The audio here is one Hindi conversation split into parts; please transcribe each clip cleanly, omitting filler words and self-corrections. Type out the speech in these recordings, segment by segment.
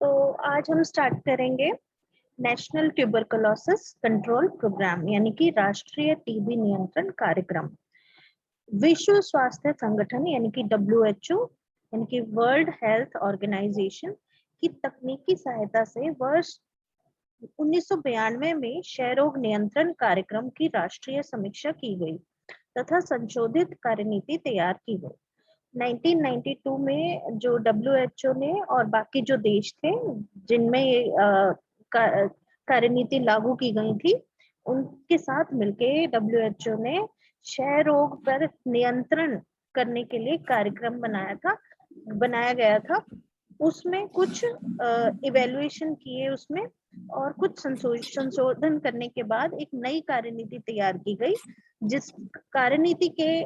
तो आज हम स्टार्ट करेंगे नेशनल ट्यूबरकुलोसिस कंट्रोल प्रोग्राम यानी कि राष्ट्रीय टीबी नियंत्रण कार्यक्रम। विश्व स्वास्थ्य संगठन यानी कि WHO यानी कि वर्ल्ड हेल्थ ऑर्गेनाइजेशन की तकनीकी सहायता से वर्ष 1992 में क्षय रोग नियंत्रण कार्यक्रम की राष्ट्रीय समीक्षा की गई तथा संशोधित कार्यनीति तैयार की गई। 1992 में जो WHO ने और बाकी जो देश थे जिनमें ये कार्यनीति लागू की गई थी, उनके साथ मिलके WHO ने क्षय रोग पर नियंत्रण करने के लिए कार्यक्रम बनाया गया था। उसमें कुछ इवैल्यूएशन किए उसमें और कुछ संशोधन करने के बाद एक नई कार्यनीति तैयार की गई, जिस कार्यनीति के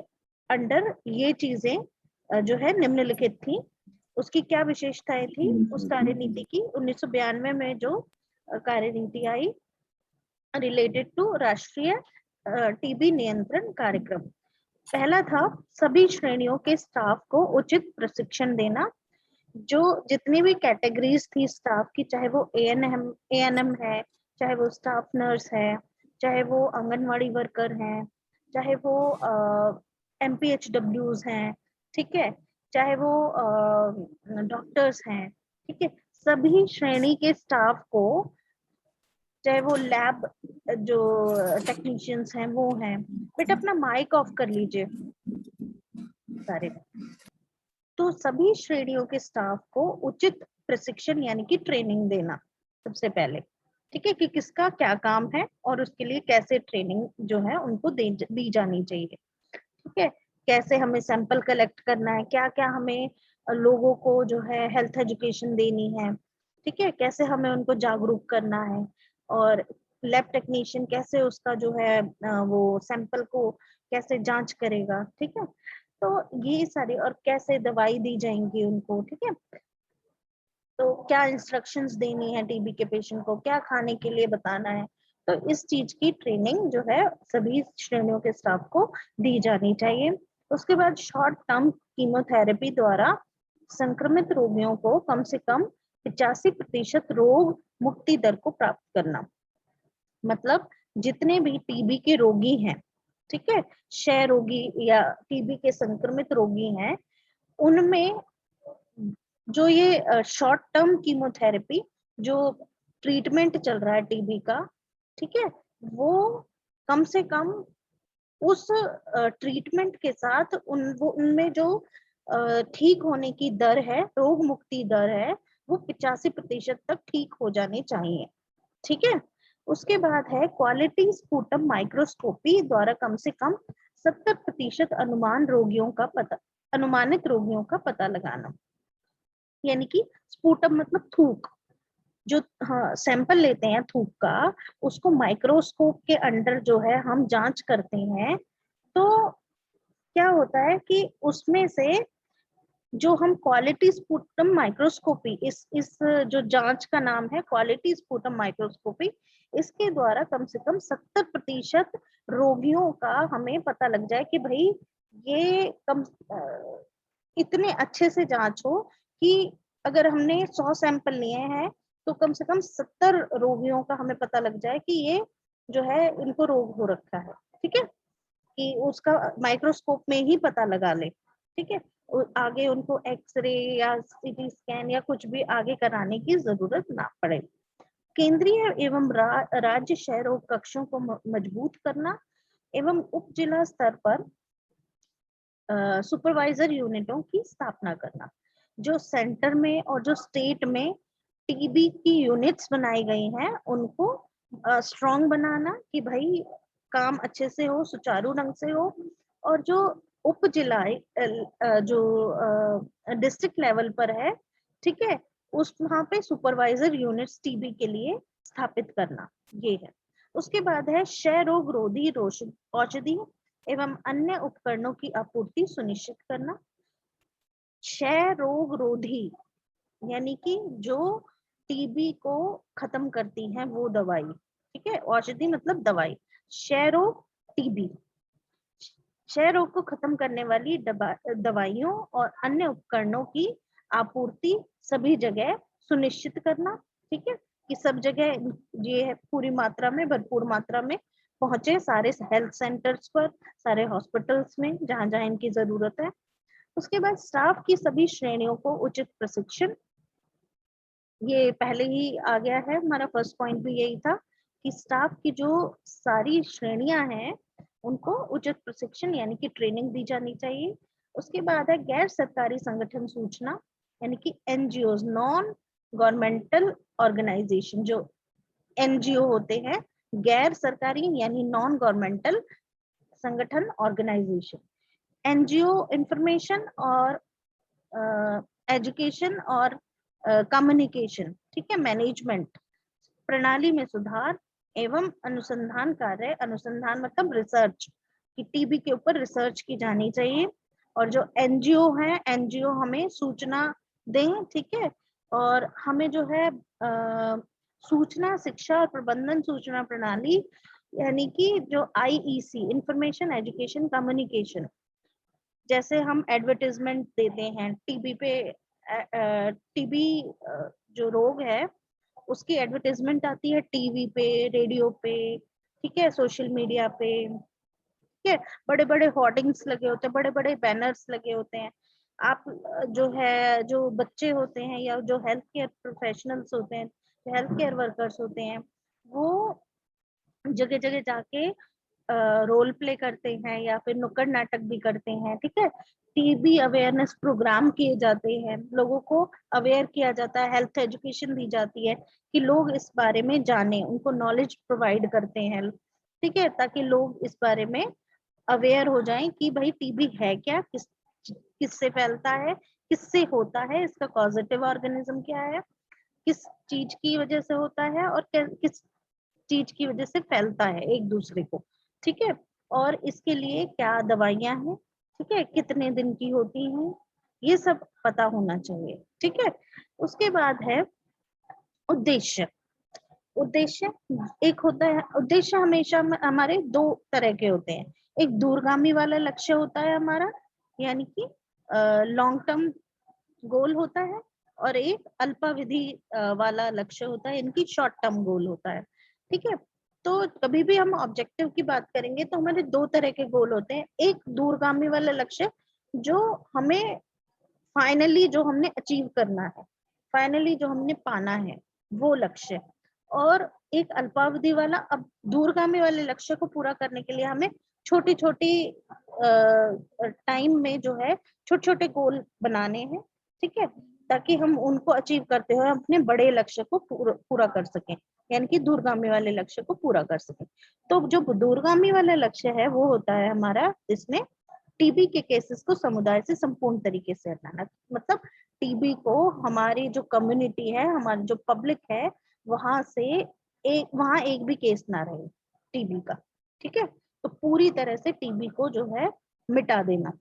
अंडर ये चीजें जो है निम्नलिखित थी। उसकी क्या विशेषताएं थी उस कार्यनीति की? 1992 में जो कार्यनीति आई रिलेटेड टू राष्ट्रीय टीबी नियंत्रण कार्यक्रम, पहला था सभी श्रेणियों के स्टाफ को उचित प्रशिक्षण देना। जो जितनी भी कैटेगरीज थी स्टाफ की, चाहे वो ANM है, चाहे वो स्टाफ नर्स है, चाहे वो आंगनवाड़ी वर्कर हैं, चाहे वो MPHWs हैं, ठीक है, चाहे वो डॉक्टर्स हैं, ठीक है, सभी श्रेणी के स्टाफ को, चाहे वो लैब जो टेक्नीशियंस हैं वो हैं। बेटा अपना माइक ऑफ कर लीजिए सारे। तो सभी श्रेणियों के स्टाफ को उचित प्रशिक्षण यानी कि ट्रेनिंग देना सबसे पहले, ठीक है, कि किसका क्या काम है और उसके लिए कैसे ट्रेनिंग जो है उनको दी जानी चाहिए, ठीक है। कैसे हमें सैंपल कलेक्ट करना है, क्या क्या हमें लोगों को जो है हेल्थ एजुकेशन देनी है, ठीक है, कैसे हमें उनको जागरूक करना है, और लैब टेक्नीशियन कैसे उसका जो है वो सैंपल को कैसे जांच करेगा, ठीक है। तो ये सारी, और कैसे दवाई दी जाएंगी उनको, ठीक है। तो क्या इंस्ट्रक्शंस देनी है टीबी के पेशेंट को, क्या खाने के लिए बताना है। तो इस चीज की ट्रेनिंग जो है सभी श्रेणियों के स्टाफ को दी जानी चाहिए। उसके बाद शॉर्ट टर्म कीमोथेरेपी द्वारा संक्रमित रोगियों को कम से कम 85% रोग मुक्ति दर को प्राप्त करना। मतलब जितने भी टीबी के रोगी हैं, ठीक है, क्षय रोगी या टीबी के संक्रमित रोगी हैं, उनमें जो ये शॉर्ट टर्म कीमोथेरेपी जो ट्रीटमेंट चल रहा है टीबी का, ठीक है, वो कम से कम उस ट्रीटमेंट के साथ उनमें जो ठीक होने की दर है, रोग मुक्ति दर है, वो 85% तक ठीक हो जानी चाहिए, ठीक है। उसके बाद है क्वालिटी स्पूटम माइक्रोस्कोपी द्वारा कम से कम 70% अनुमानित रोगियों का पता लगाना। यानी कि स्पूटम मतलब थूक, जो सैंपल लेते हैं थूक का, उसको माइक्रोस्कोप के अंडर जो है हम जांच करते हैं। तो क्या होता है कि उसमें से जो हम क्वालिटी स्पूटम माइक्रोस्कोपी, इस जो जांच का नाम है क्वालिटी स्पूटम माइक्रोस्कोपी, इसके द्वारा कम से कम 70% रोगियों का हमें पता लग जाए कि भाई ये इतने अच्छे से जांच हो कि अगर हमने 100 सैंपल लिए हैं तो कम से कम 70 रोगियों का हमें पता लग जाए कि ये जो है इनको रोग हो रखा है, ठीक है, कि उसका माइक्रोस्कोप में ही पता लगा ले, ठीक है। आगे उनको एक्सरे या CT स्कैन या कुछ भी आगे कराने की जरूरत ना पड़े। केंद्रीय एवं राज्य क्षय रोग कक्षों को मजबूत करना एवं उप जिला स्तर पर सुपरवाइजर यूनिटों की स्थापना करना। जो सेंटर में और जो स्टेट में टीबी की यूनिट्स बनाई गई हैं, उनको स्ट्रॉन्ग बनाना कि भाई काम अच्छे से हो, सुचारू ढंग से हो। और जो उप जिला जो डिस्ट्रिक्ट लेवल पर है, ठीक है, उस वहां पे सुपरवाइजर यूनिट्स टीबी के लिए स्थापित करना, ये है। उसके बाद है क्षय रोग रोधी औषधि एवं अन्य उपकरणों की आपूर्ति सुनिश्चित करना। क्षय रोग रोधी यानी कि जो टीबी को खत्म करती है वो दवाई, ठीक है, औषधि मतलब दवाई। क्षय रोग टीबी, क्षय रोग को खत्म करने वाली दवाइयों और अन्य उपकरणों की आपूर्ति सभी जगह सुनिश्चित करना, ठीक है, कि सब जगह ये है पूरी मात्रा में, भरपूर मात्रा में पहुंचे सारे हेल्थ सेंटर्स पर, सारे हॉस्पिटल्स में जहां जहां इनकी जरूरत है। उसके बाद स्टाफ की सभी श्रेणियों को उचित प्रशिक्षण, ये पहले ही आ गया है, हमारा फर्स्ट पॉइंट भी यही था कि स्टाफ की जो सारी श्रेणियां हैं उनको उचित प्रशिक्षण यानी कि ट्रेनिंग दी जानी चाहिए। उसके बाद है गैर सरकारी संगठन सूचना, यानी कि एनजीओ, नॉन गवर्नमेंटल ऑर्गेनाइजेशन, जो एनजीओ होते हैं, गैर सरकारी यानी नॉन गवर्नमेंटल संगठन ऑर्गेनाइजेशन, एनजीओ इंफॉर्मेशन और एजुकेशन और कम्युनिकेशन, ठीक है, मैनेजमेंट प्रणाली में सुधार एवं अनुसंधान कार्य, अनुसंधान मतलब रिसर्च, कि टीबी के ऊपर रिसर्च की जानी चाहिए। और जो एनजीओ है, एनजीओ हमें सूचना दें, ठीक है, और हमें जो है सूचना शिक्षा और प्रबंधन सूचना प्रणाली, यानी कि जो आईईसी, इंफॉर्मेशन एजुकेशन कम्युनिकेशन, जैसे हम एडवर्टाइजमेंट देते हैं टीबी पे, टीबी जो रोग है उसकी एडवर्टाइजमेंट आती है टीवी पे, रेडियो पे, ठीक है, सोशल मीडिया पे, ठीक है, बड़े बड़े होर्डिंग्स लगे होते हैं, बड़े बड़े बैनर्स लगे होते हैं। आप जो है, जो बच्चे होते हैं या जो हेल्थ केयर प्रोफेशनल्स होते हैं, जो हेल्थ केयर वर्कर्स होते हैं, वो जगह जगह जाके रोल प्ले करते हैं या फिर नुक्कड़ नाटक भी करते हैं, ठीक है, टीबी अवेयरनेस प्रोग्राम किए जाते हैं, लोगों को अवेयर किया जाता है, हेल्थ एजुकेशन दी जाती है कि लोग इस बारे में जाने, उनको नॉलेज प्रोवाइड करते हैं, ठीक है, ताकि लोग इस बारे में अवेयर हो जाएं कि भाई टीबी है क्या, किससे फैलता है, किससे होता है, इसका कॉजेटिव ऑर्गेनिज्म क्या है, किस चीज की वजह से होता है और किस चीज की वजह से फैलता है एक दूसरे को, ठीक है, और इसके लिए क्या दवाइयां हैं, ठीक है, कितने दिन की होती हैं, ये सब पता होना चाहिए, ठीक है। उसके बाद है उद्देश्य। उद्देश्य एक होता है, उद्देश्य हमेशा हमारे दो तरह के होते हैं, एक दूरगामी वाला लक्ष्य होता है हमारा, यानी कि लॉन्ग टर्म गोल होता है, और एक अल्पावधि वाला लक्ष्य होता है, इनकी शॉर्ट टर्म गोल होता है, ठीक है। तो कभी भी हम ऑब्जेक्टिव की बात करेंगे तो हमारे दो तरह के गोल होते हैं, एक दूरगामी वाला लक्ष्य जो हमें फाइनली जो हमने अचीव करना है, फाइनली जो हमने पाना है वो लक्ष्य, और एक अल्पावधि वाला, अब दूरगामी वाले लक्ष्य को पूरा करने के लिए हमें छोटी छोटी टाइम में जो है छोटे छोटे गोल बनाने हैं, ठीक है, ताकि हम उनको अचीव करते हुए अपने बड़े लक्ष्य को पूरा कर सकें, यानी कि दूरगामी वाले लक्ष्य को पूरा कर सकें। तो जो दूरगामी वाला लक्ष्य है वो होता है हमारा, इसमें टीबी के केसेस को समुदाय से संपूर्ण तरीके से हटाना, मतलब टीबी को हमारी जो कम्युनिटी है, हमारी जो पब्लिक है, वहां एक भी केस ना रहे टीबी का, ठीक है, तो पूरी तरह से टीबी को जो है मिटा देना,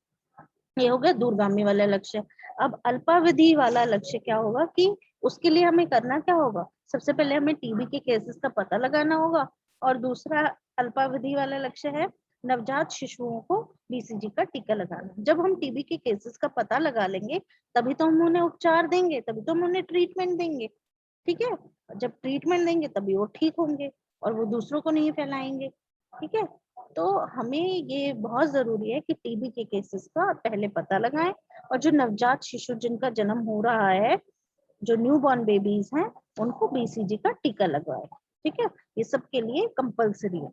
ये हो गया दूरगामी वाला लक्ष्य। अब अल्पावधि वाला लक्ष्य क्या होगा कि उसके लिए हमें करना क्या होगा, सबसे पहले हमें टीबी के केसेस का पता लगाना होगा, और दूसरा अल्पावधि वाला लक्ष्य है नवजात शिशुओं को बीसीजी का टीका लगाना। जब हम टीबी के केसेस का पता लगा लेंगे तभी तो हम उन्हें उपचार देंगे, तभी तो हम उन्हें ट्रीटमेंट देंगे, ठीक है, जब ट्रीटमेंट देंगे तभी वो ठीक होंगे और वो दूसरों को नहीं फैलाएंगे, ठीक है। तो हमें ये बहुत जरूरी है कि टीबी के केसेस का पहले पता लगाएं, और जो नवजात शिशु जिनका जन्म हो रहा है, जो न्यू बॉर्न बेबीज हैं, उनको बीसीजी का टीका लगवाएं, ठीक है, ये सबके लिए कंपलसरी है।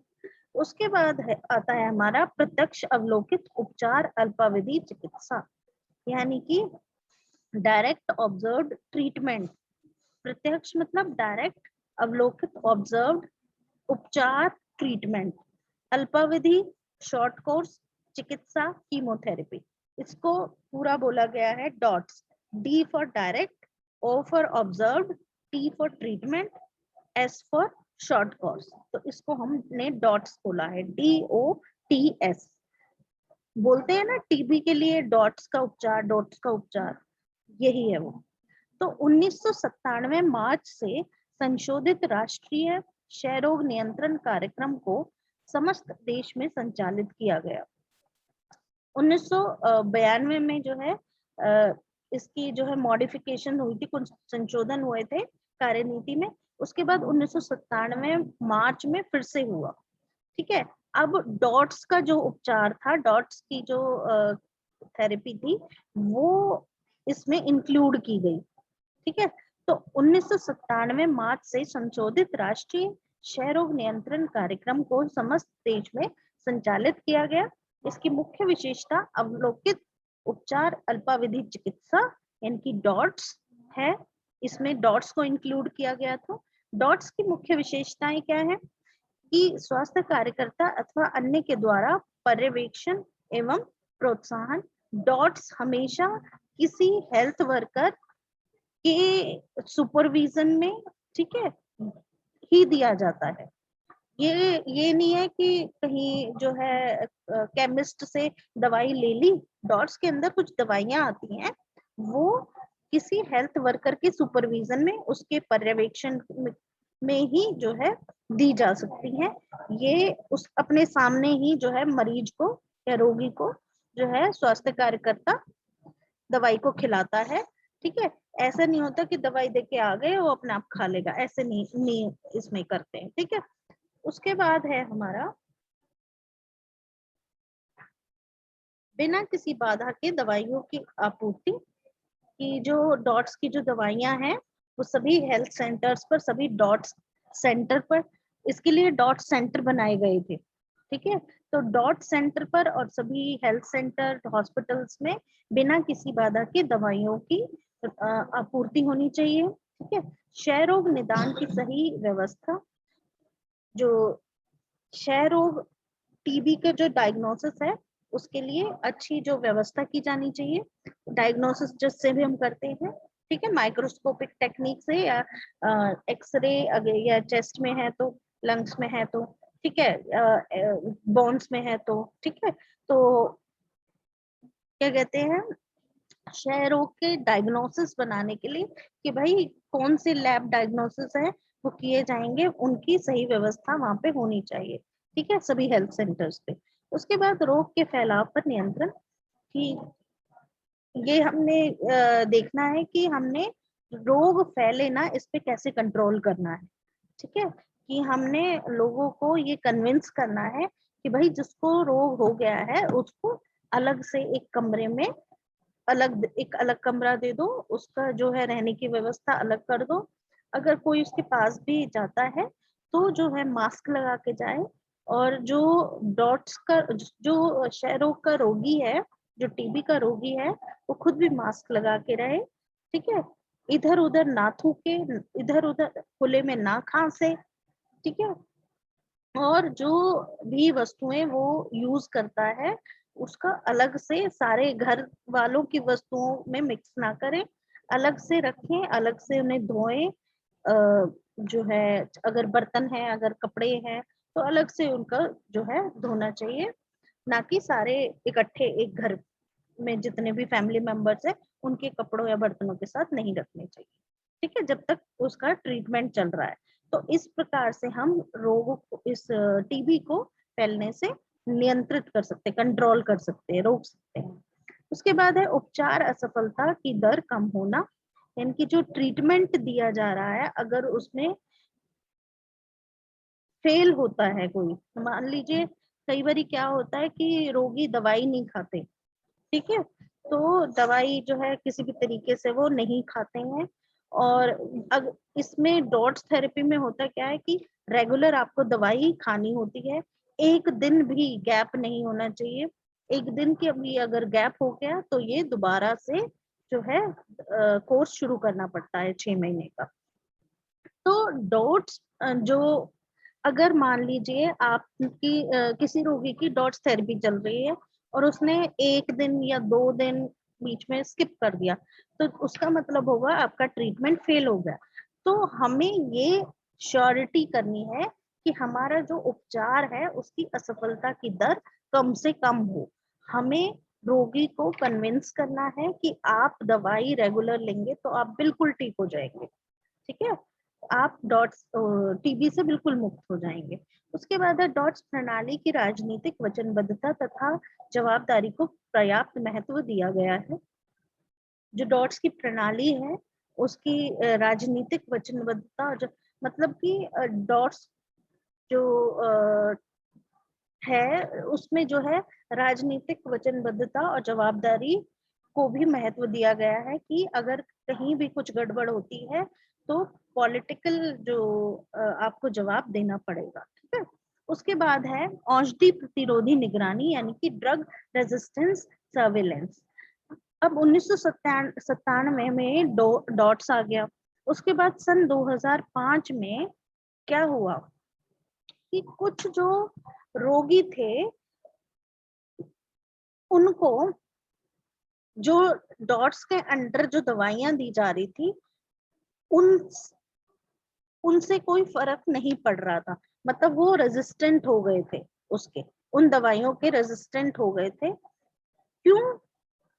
उसके बाद आता है हमारा प्रत्यक्ष अवलोकित उपचार अल्पावधि चिकित्सा, यानी कि डायरेक्ट ऑब्जर्व्ड ट्रीटमेंट। प्रत्यक्ष मतलब डायरेक्ट, अवलोकित ऑब्जर्व्ड, उपचार ट्रीटमेंट, अल्पावधि शॉर्ट कोर्स चिकित्सा कीमोथेरेपी। इसको पूरा बोला गया है DOTS, D for direct, O for observed, T for treatment, S for short course. तो इसको हमने डॉट्स बोला है, DOTS बोलते हैं ना, टीबी के लिए डॉट्स का उपचार, डॉट्स का उपचार, यही है वो। तो 1997 मार्च से संशोधित राष्ट्रीय क्षय रोग नियंत्रण कार्यक्रम को समस्त देश में संचालित किया गया। 1992 में जो है इसकी जो है मॉडिफिकेशन हुई थी, कुछ संशोधन हुए थे कार्यनीति में। उसके बाद 1997 मार्च में फिर से हुआ। ठीक है, अब डॉट्स का जो उपचार था, डॉट्स की जो थेरेपी थी, वो इसमें इंक्लूड की गई। ठीक है, तो 1997 मार्च से संशोधित राष्ट्रीय क्षय रोग नियंत्रण कार्यक्रम को समस्त देश में संचालित किया गया। इसकी मुख्य विशेषता अवलोकित उपचार अल्पावधि चिकित्सा इनकी डॉट्स है। इसमें डॉट्स को इंक्लूड किया गया था। डॉट्स की मुख्य विशेषताएं क्या है कि स्वास्थ्य कार्यकर्ता अथवा अन्य के द्वारा पर्यवेक्षण एवं प्रोत्साहन। डॉट्स हमेशा किसी हेल्थ वर्कर के सुपरविजन में, ठीक है, ही दिया जाता है। ये नहीं है कि कहीं जो है केमिस्ट से दवाई ले ली। डॉट्स के अंदर कुछ दवाइयां आती हैं, वो किसी हेल्थ वर्कर के सुपरविजन में, उसके पर्यवेक्षण में ही जो है दी जा सकती हैं। ये उस अपने सामने ही जो है मरीज को या रोगी को जो है स्वास्थ्य कार्यकर्ता दवाई को खिलाता है। ठीक है, ऐसा नहीं होता कि दवाई दे के आ गए वो अपने आप खा लेगा, ऐसे नहीं इसमें करते हैं। ठीक है, उसके बाद है हमारा बिना किसी बाधा के दवाइयों की आपूर्ति की। जो डॉट्स की जो दवाइयां हैं वो सभी हेल्थ सेंटर्स पर, सभी डॉट्स सेंटर पर, इसके लिए डॉट सेंटर बनाए गए थे। ठीक है, तो डॉट सेंटर पर और सभी हेल्थ सेंटर हॉस्पिटल्स में बिना किसी बाधा के दवाइयों की आपूर्ति होनी चाहिए। ठीक है, क्षय रोग निदान की सही व्यवस्था। जो क्षय रोग टीबी का जो डायग्नोसिस है उसके लिए अच्छी जो व्यवस्था की जानी चाहिए। डायग्नोसिस जिससे भी हम करते हैं, ठीक है, माइक्रोस्कोपिक टेक्निक से या एक्सरे, अगर या चेस्ट में है तो, लंग्स में है तो, ठीक है, बोन्स में है तो, ठीक है, तो क्या कहते हैं, क्षय रोग के डायग्नोसिस बनाने के लिए कि भाई कौन से लैब डायग्नोसिस है वो किए जाएंगे, उनकी सही व्यवस्था वहां पे होनी चाहिए। ठीक है, सभी हेल्थ सेंटर्स पे। उसके बाद रोग के फैलाव पर नियंत्रण कि ये हमने देखना है कि हमने रोग फैले ना, इस पे कैसे कंट्रोल करना है। ठीक है, कि हमने लोगों को ये कन्विंस करना है कि भाई जिसको रोग हो गया है उसको अलग से एक कमरे में, एक अलग कमरा दे दो, उसका जो है रहने की व्यवस्था अलग कर दो। अगर कोई उसके पास भी जाता है तो जो है मास्क लगा के जाए। और जो डॉट्स का, जो क्षय रोग का रोगी है, जो टीबी का रोगी है, वो खुद भी मास्क लगा के रहे। ठीक है, इधर उधर ना थूके, इधर उधर खुले में ना खांसे। ठीक है, और जो भी वस्तुएं वो यूज करता है उसका अलग से, सारे घर वालों की वस्तुओं में मिक्स ना करें, अलग से रखें, अलग से उन्हें धोएं। जो है अगर बर्तन है, अगर कपड़े हैं तो अलग से उनका जो है धोना चाहिए, ना कि सारे इकट्ठे एक घर में जितने भी फैमिली मेंबर्स है उनके कपड़ों या बर्तनों के साथ नहीं रखने चाहिए। ठीक है, जब तक उसका ट्रीटमेंट चल रहा है। तो इस प्रकार से हम रोगों को, इस टीबी को फैलने से नियंत्रित कर सकते, कंट्रोल कर सकते हैं, रोक सकते हैं। उसके बाद है उपचार असफलता की दर कम होना। यानी कि जो ट्रीटमेंट दिया जा रहा है अगर उसमें फेल होता है कोई, मान लीजिए कई बार क्या होता है कि रोगी दवाई नहीं खाते। ठीक है, तो दवाई जो है किसी भी तरीके से वो नहीं खाते हैं। और अग इसमें डॉट्स थेरेपी में होता क्या है कि रेगुलर आपको दवाई खानी होती है, एक दिन भी गैप नहीं होना चाहिए। एक दिन के भी अगर गैप हो गया तो ये दोबारा से जो है कोर्स शुरू करना पड़ता है 6 महीने का। तो डॉट्स जो, अगर मान लीजिए आपकी किसी रोगी की डॉट्स थेरेपी चल रही है और उसने एक दिन या 2 दिन बीच में स्किप कर दिया, तो उसका मतलब होगा आपका ट्रीटमेंट फेल हो गया। तो हमें ये श्योरिटी करनी है कि हमारा जो उपचार है उसकी असफलता की दर कम से कम हो। हमें रोगी को कन्विंस करना है कि आप दवाई रेगुलर लेंगे तो आप बिल्कुल ठीक हो जाएंगे। ठीक है, आप डॉट्स टीबी से बिल्कुल मुक्त हो जाएंगे। उसके बाद है डॉट्स प्रणाली की राजनीतिक वचनबद्धता तथा जवाबदारी को पर्याप्त महत्व दिया गया है। जो डॉट्स की प्रणाली है उसकी राजनीतिक वचनबद्धता, मतलब कि डॉट्स जो है उसमें जो है राजनीतिक वचनबद्धता और जवाबदारी को भी महत्व दिया गया है कि अगर कहीं भी कुछ गड़बड़ होती है तो पॉलिटिकल जो आपको जवाब देना पड़ेगा। ठीक है। उसके बाद है औषधि प्रतिरोधी निगरानी यानी कि ड्रग रेजिस्टेंस सर्विलेंस। अब 1997 में डॉट्स आ गया। उसके बाद सन 2005 में क्या हुआ कि कुछ जो रोगी थे उनको जो डॉट्स के अंडर जो दवाइयां दी जा रही थी उन उनसे कोई फर्क नहीं पड़ रहा था, मतलब वो रेजिस्टेंट हो गए थे, उसके उन दवाइयों के रेजिस्टेंट हो गए थे। क्यों?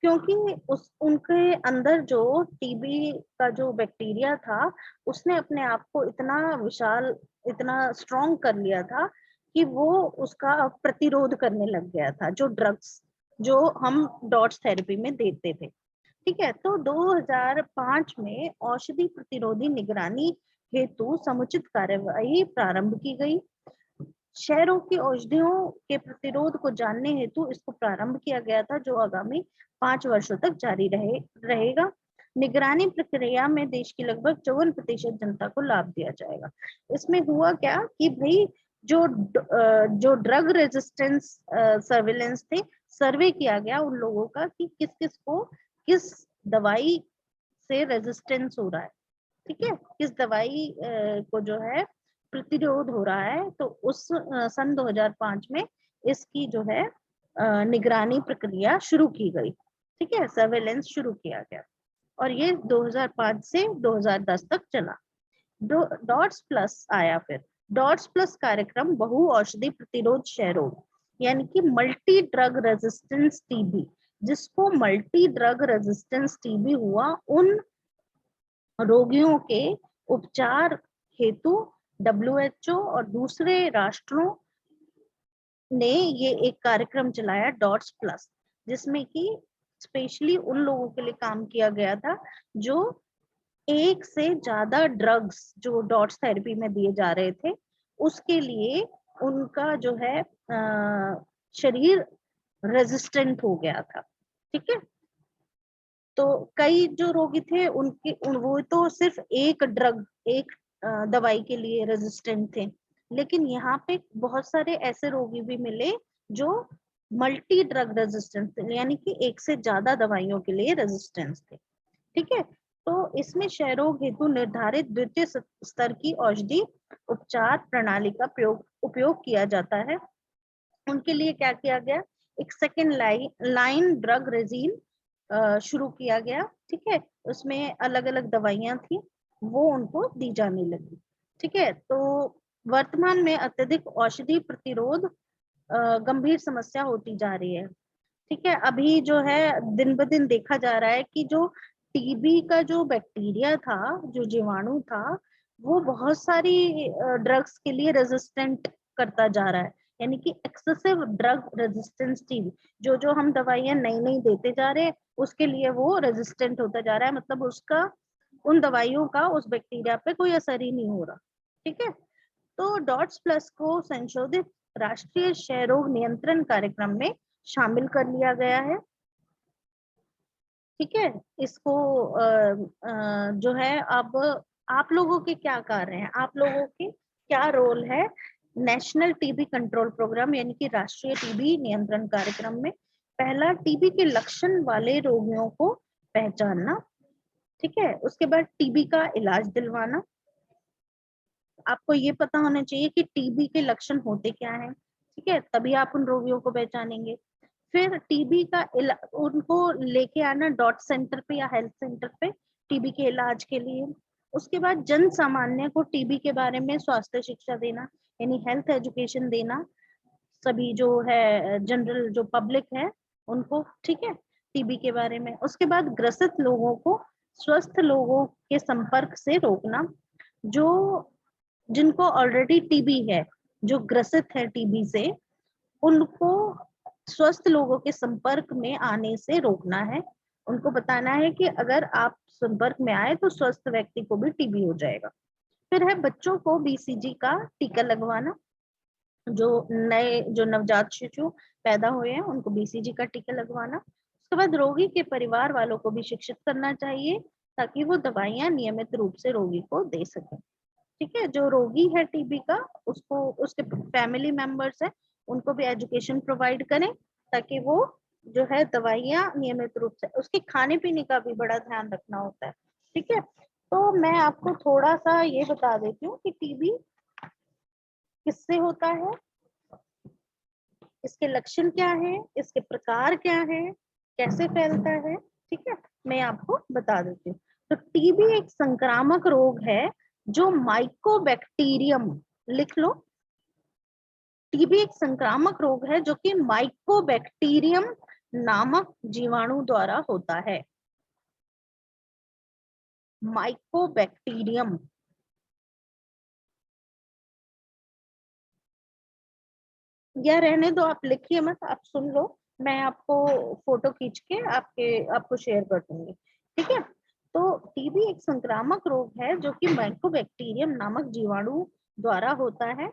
क्योंकि उस उनके अंदर जो टीबी का जो बैक्टीरिया था उसने अपने आप को इतना विशाल, इतना स्ट्रॉन्ग कर लिया था कि वो उसका प्रतिरोध करने लग गया था, जो ड्रग्स जो हम डॉट्स थेरेपी में देते थे। ठीक है। तो 2005 में औषधि प्रतिरोधी निगरानी हेतु समुचित कार्यवाही प्रारंभ की गई। क्षय की औषधियों के प्रतिरोध को जानने हेतु इसको प्रारंभ किया गया था, जो आगामी 5 वर्षों तक जारी रहेगा। निगरानी प्रक्रिया में देश की लगभग 54% जनता को लाभ दिया जाएगा। इसमें हुआ क्या कि भाई जो ड्रग रेजिस्टेंस सर्विलेंस थे, सर्वे किया गया उन लोगों का कि किस किस को किस दवाई से रेजिस्टेंस हो रहा है। ठीक है, किस दवाई को जो है प्रतिरोध हो रहा है। तो उस सन 2005 में इसकी जो है निगरानी प्रक्रिया शुरू की गई। ठीक है, सर्वेलेंस शुरू किया गया और ये 2005 से 2010 तक चला। डॉट्स प्लस आया। फिर डॉट्स प्लस कार्यक्रम बहु औषधि प्रतिरोध क्षय रोग यानी कि मल्टी ड्रग रेजिस्टेंस टीबी, जिसको मल्टी ड्रग रेजिस्टेंस टीबी हुआ उन रोगियों के उपचार हेतु WHO और दूसरे राष्ट्रों ने ये एक कार्यक्रम चलाया डॉट्स प्लस, जिसमें कि स्पेशली उन लोगों के लिए काम किया गया था जो एक से ज्यादा ड्रग्स जो डॉट्स थेरेपी में दिए जा रहे थे उसके लिए उनका जो है शरीर रेजिस्टेंट हो गया था। ठीक है। तो कई जो रोगी थे वो तो सिर्फ एक दवाई के लिए रेजिस्टेंट थे, लेकिन यहाँ पे बहुत सारे ऐसे रोगी भी मिले जो मल्टी ड्रग रेजिस्टेंट थे, यानी कि एक से ज्यादा दवाइयों के लिए रेजिस्टेंस थे। ठीक है। तो इसमें क्षय रोग हेतु निर्धारित द्वितीय स्तर की औषधि उपचार प्रणाली का उपयोग किया जाता है। उनके लिए क्या किया गया, एक सेकेंड लाइन ड्रग रेजीन शुरू किया गया। ठीक है, उसमें अलग अलग दवाइयां थी, वो उनको दी जाने लगी। ठीक है। तो वर्तमान में अत्यधिक औषधि प्रतिरोध गंभीर समस्या होती जा रही है। ठीक है। अभी जो है दिन ब दिन देखा जा रहा है कि जो टीबी का जो बैक्टीरिया था, जो जीवाणु था, वो बहुत सारी ड्रग्स के लिए रेजिस्टेंट करता जा रहा है, यानी कि एक्सेसिव ड्रग रेजिस्टेंस टीबी, जो जो हम दवाइयां नई नई देते जा रहे हैं उसके लिए वो रेजिस्टेंट होता जा रहा है, मतलब उसका उन दवाइयों का उस बैक्टीरिया पे कोई असर ही नहीं हो रहा। ठीक है। तो डॉट्स प्लस को संशोधित राष्ट्रीय क्षय रोग नियंत्रण कार्यक्रम में शामिल कर लिया गया है। ठीक है। इसको जो है अब आप लोगों के क्या कार्य हैं, आप लोगों के क्या रोल है नेशनल टीबी कंट्रोल प्रोग्राम यानी कि राष्ट्रीय टीबी नियंत्रण कार्यक्रम में। पहला, टीबी के लक्षण वाले रोगियों को पहचानना। ठीक है। उसके बाद टीबी का इलाज दिलवाना। आपको ये पता होना चाहिए कि टीबी के लक्षण होते क्या हैं। ठीक है, तभी आप उन रोगियों को पहचानेंगे। फिर टीबी का उनको लेके आना डॉट सेंटर पे या हेल्थ सेंटर पे टीबी के इलाज के लिए। उसके बाद जन सामान्य को टीबी के बारे में स्वास्थ्य शिक्षा देना, यानी हेल्थ एजुकेशन देना, सभी जो है जनरल जो पब्लिक है उनको। ठीक है, टीबी के बारे में। उसके बाद ग्रसित लोगों को स्वस्थ लोगों के संपर्क से रोकना, जो जिनको ऑलरेडी टीबी है, जो ग्रसित है टीबी से, उनको स्वस्थ लोगों के संपर्क में आने से रोकना है। उनको बताना है कि अगर आप संपर्क में आए तो स्वस्थ व्यक्ति को भी टीबी हो जाएगा। फिर है बच्चों को बीसीजी का टीका लगवाना। जो नवजात शिशु पैदा हुए हैं उनको बीसीजी का टीका लगवाना। उसके बाद रोगी के परिवार वालों को भी शिक्षित करना चाहिए ताकि वो दवाइयां नियमित रूप से रोगी को दे सके। ठीक है, जो रोगी है टीबी का, उसको उसके फैमिली मेंबर्स है, उनको भी एजुकेशन प्रोवाइड करें ताकि वो जो है दवाइयां नियमित रूप से, उसके खाने पीने का भी बड़ा ध्यान रखना होता है। ठीक है, तो मैं आपको थोड़ा सा ये बता देती हूँ कि टीबी किससे होता है, इसके लक्षण क्या है, इसके प्रकार क्या है, कैसे फैलता है। ठीक है, मैं आपको बता देती हूँ। तो टीबी एक संक्रामक रोग है जो माइकोबैक्टीरियम, लिख लो, टीबी एक संक्रामक रोग है जो कि माइकोबैक्टीरियम नामक जीवाणु द्वारा होता है। माइकोबैक्टीरियम, या रहने दो, आप लिखिए मत, आप सुन लो, मैं आपको फोटो खींच के आपको शेयर कर दूंगी। ठीक है, तो टीबी एक संक्रामक रोग है जो कि माइकोबैक्टीरियम नामक जीवाणु द्वारा होता है।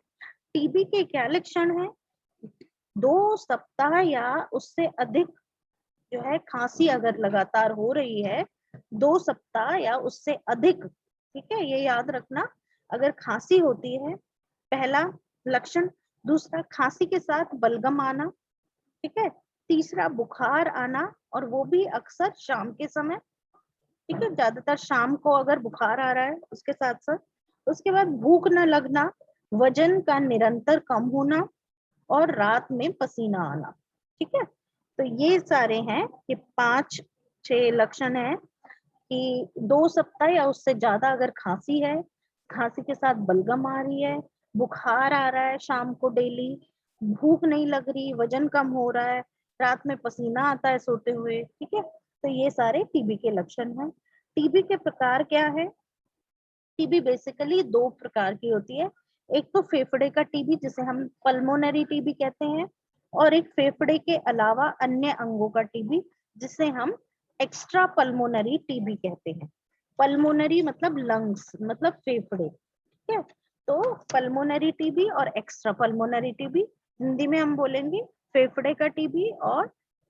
टीबी के क्या लक्षण हैं? 2 सप्ताह या उससे अधिक जो है खांसी अगर लगातार हो रही है, 2 सप्ताह या उससे अधिक, ठीक है, ये याद रखना, अगर खांसी होती है, पहला लक्षण। दूसरा, खांसी के साथ बलगम आना। ठीक है, तीसरा, बुखार आना, और वो भी अक्सर शाम के समय। ठीक है, ज्यादातर शाम को अगर बुखार आ रहा है उसके साथ साथ। उसके बाद भूख न लगना, वजन का निरंतर कम होना, और रात में पसीना आना। ठीक है, तो ये सारे हैं, ये 5-6 लक्षण है कि 2 सप्ताह या उससे ज्यादा अगर खांसी है, खांसी के साथ बलगम आ रही है, बुखार आ रहा है शाम को डेली, भूख नहीं लग रही, वजन कम हो रहा है, रात में पसीना आता है सोते हुए। ठीक है, तो ये सारे टीबी के लक्षण हैं। टीबी के प्रकार क्या है? टीबी बेसिकली 2 प्रकार की होती है। एक तो फेफड़े का टीबी जिसे हम पल्मोनरी टीबी कहते हैं, और एक फेफड़े के अलावा अन्य अंगों का टीबी जिसे हम एक्स्ट्रा पल्मोनरी टीबी कहते हैं। पल्मोनरी मतलब लंग्स, मतलब फेफड़े। ठीक है, तो पल्मोनरी टीबी और एक्स्ट्रा पल्मोनरी टीबी, हिंदी में हम बोलेंगे फेफड़े का टीबी और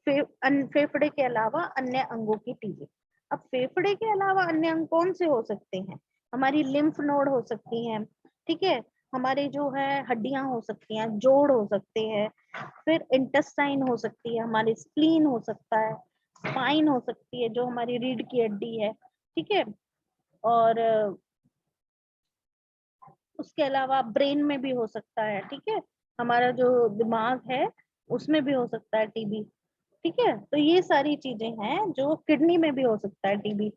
फेफड़े के अलावा अन्य अंगों की टीबी। अब फेफड़े के अलावा अन्य अंग कौन से हो सकते हैं? हमारी लिम्फ नोड हो सकती हैं। ठीक है, हमारे जो है हड्डियां हो सकती हैं, जोड़ हो सकते हैं, फिर इंटेस्टाइन हो सकती है, हमारी स्प्लीन हो सकता है, स्पाइन हो सकती है जो हमारी रीढ़ की हड्डी है। ठीक है, और उसके अलावा ब्रेन में भी हो सकता है। ठीक है, हमारा जो दिमाग है उसमें भी हो सकता है टीबी। ठीक है, तो ये सारी चीजें हैं, जो किडनी में भी हो सकता है टीबी।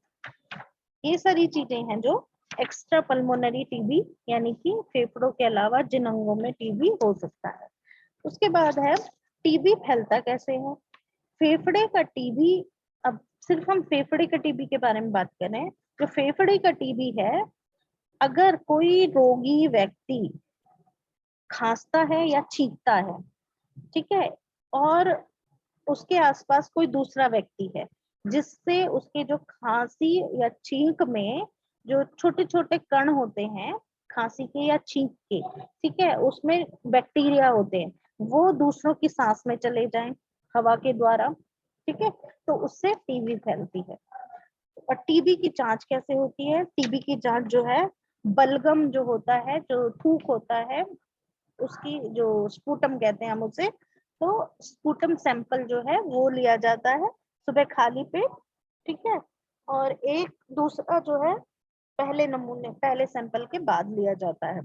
ये सारी चीजें हैं जो एक्स्ट्रा पल्मोनरी टीबी, यानी कि फेफड़ों के अलावा जिन अंगों में टीबी हो सकता है। उसके बाद है टीबी फैलता कैसे है। फेफड़े का टीबी, अब सिर्फ हम फेफड़े का टीबी के बारे में बात करें, जो फेफड़े का टीबी है, अगर कोई रोगी व्यक्ति खांसता है या छींकता है, ठीक है, और उसके आसपास कोई दूसरा व्यक्ति है जिससे उसके जो खांसी या छींक में जो छोटे छोटे कण होते हैं, खांसी के या छींक के, ठीक है, उसमें बैक्टीरिया होते हैं, वो दूसरों की सांस में चले जाएं हवा के द्वारा, ठीक है, तो उससे टीबी फैलती है। और टीबी की जांच कैसे होती है? टीबी की जांच जो है, बलगम जो होता है, जो थूक होता है, उसकी जो स्पूटम कहते हैं हम उसे, तो स्पूटम सैंपल जो है वो लिया जाता है सुबह खाली पेट। ठीक है, और एक दूसरा जो है पहले सैंपल के बाद लिया जाता है,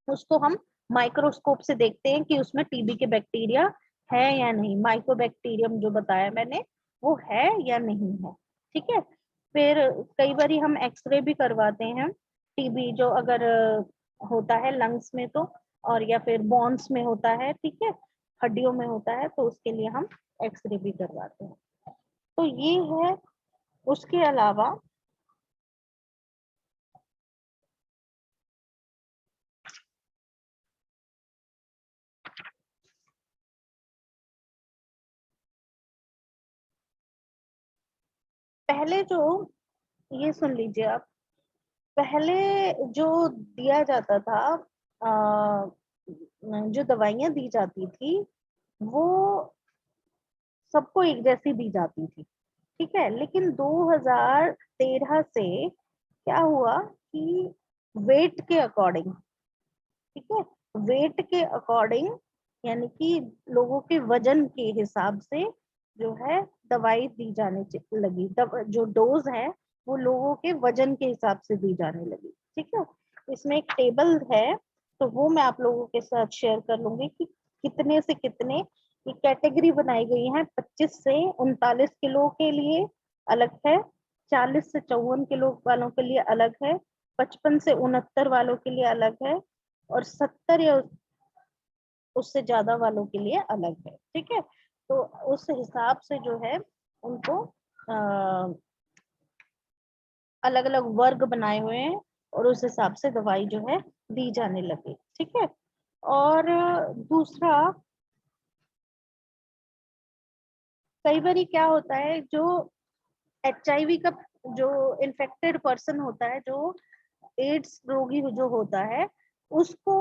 उसको हम माइक्रोस्कोप से देखते हैं कि उसमें टीबी के बैक्टीरिया है या नहीं, माइकोबैक्टीरियम जो बताया मैंने वो है या नहीं है। ठीक है, फिर कई बार हम एक्सरे भी करवाते हैं, टीबी जो अगर होता है लंग्स में तो, और या फिर बोन्स में होता है, ठीक है, हड्डियों में होता है, तो उसके लिए हम एक्सरे भी करवाते हैं। तो ये है। उसके अलावा पहले जो, ये सुन लीजिए आप, पहले जो दिया जाता था, जो दवाइयां दी जाती थी वो सबको एक जैसी दी जाती थी, ठीक है। लेकिन 2013 से क्या हुआ कि वेट के अकॉर्डिंग, ठीक है, वेट के अकॉर्डिंग, यानी कि लोगों के वजन के हिसाब से जो है दवाई दी जाने लगी। जो डोज है वो लोगों के वजन के हिसाब से दी जाने लगी, ठीक है। इसमें एक टेबल है, तो वो मैं आप लोगों के साथ शेयर कर लूंगी कि कितने से कितने ये कैटेगरी बनाई गई है। 25 से 39 किलो के लिए अलग है, 40 से 54 किलो वालों के लिए अलग है, 55 से 69 वालों के लिए अलग है, और 70 या उससे ज्यादा वालों के लिए अलग है, ठीक है। तो उस हिसाब से जो है उनको अलग अलग वर्ग बनाए हुए हैं, और उस हिसाब से दवाई जो है दी जाने लगी, ठीक है। और दूसरा, कई बार क्या होता है, जो HIV का जो इन्फेक्टेड पर्सन होता है, जो एड्स रोगी जो होता है, उसको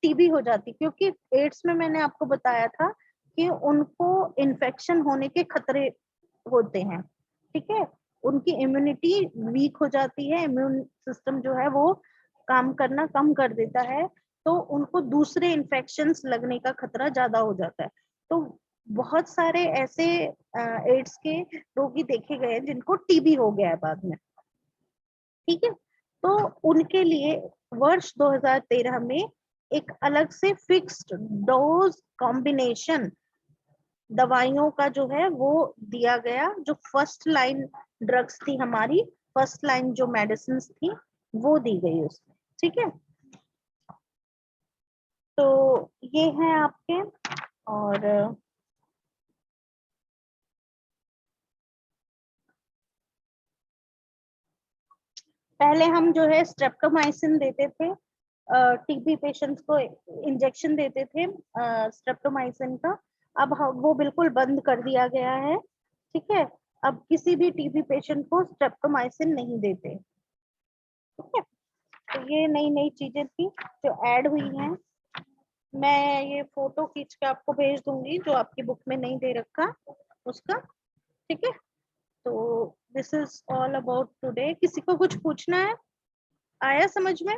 टीबी हो जाती, क्योंकि एड्स में मैंने आपको बताया था कि उनको इन्फेक्शन होने के खतरे होते हैं, ठीक है। उनकी इम्यूनिटी वीक हो जाती है, इम्यून सिस्टम जो है वो काम करना कम कर देता है, तो उनको दूसरे इन्फेक्शंस लगने का खतरा ज्यादा हो जाता है। तो बहुत सारे ऐसे एड्स के रोगी देखे गए हैं जिनको टीबी हो गया है बाद में, ठीक है। तो उनके लिए वर्ष 2013 में एक अलग से फिक्स्ड डोज कॉम्बिनेशन दवाइयों का जो है वो दिया गया, जो फर्स्ट लाइन ड्रग्स थी हमारी, फर्स्ट लाइन जो मेडिसिन थी वो दी गई उसमें, ठीक है। तो ये है आपके, और पहले हम जो है स्ट्रेप्टोमाइसिन देते थे, टीबी पेशेंट्स को इंजेक्शन देते थे स्ट्रेप्टोमाइसिन का। अब वो बिल्कुल बंद कर दिया गया है, ठीक है। अब किसी भी टीबी पेशेंट को स्ट्रेप्टोमाइसिन नहीं देते, ठीक है। तो ये नई नई चीजें थी जो ऐड हुई हैं। मैं ये फोटो खींच के आपको भेज दूंगी जो आपकी बुक में नहीं दे रखा उसका, ठीक है। तो this is all about today. किसी को कुछ पूछना है? आया समझ में?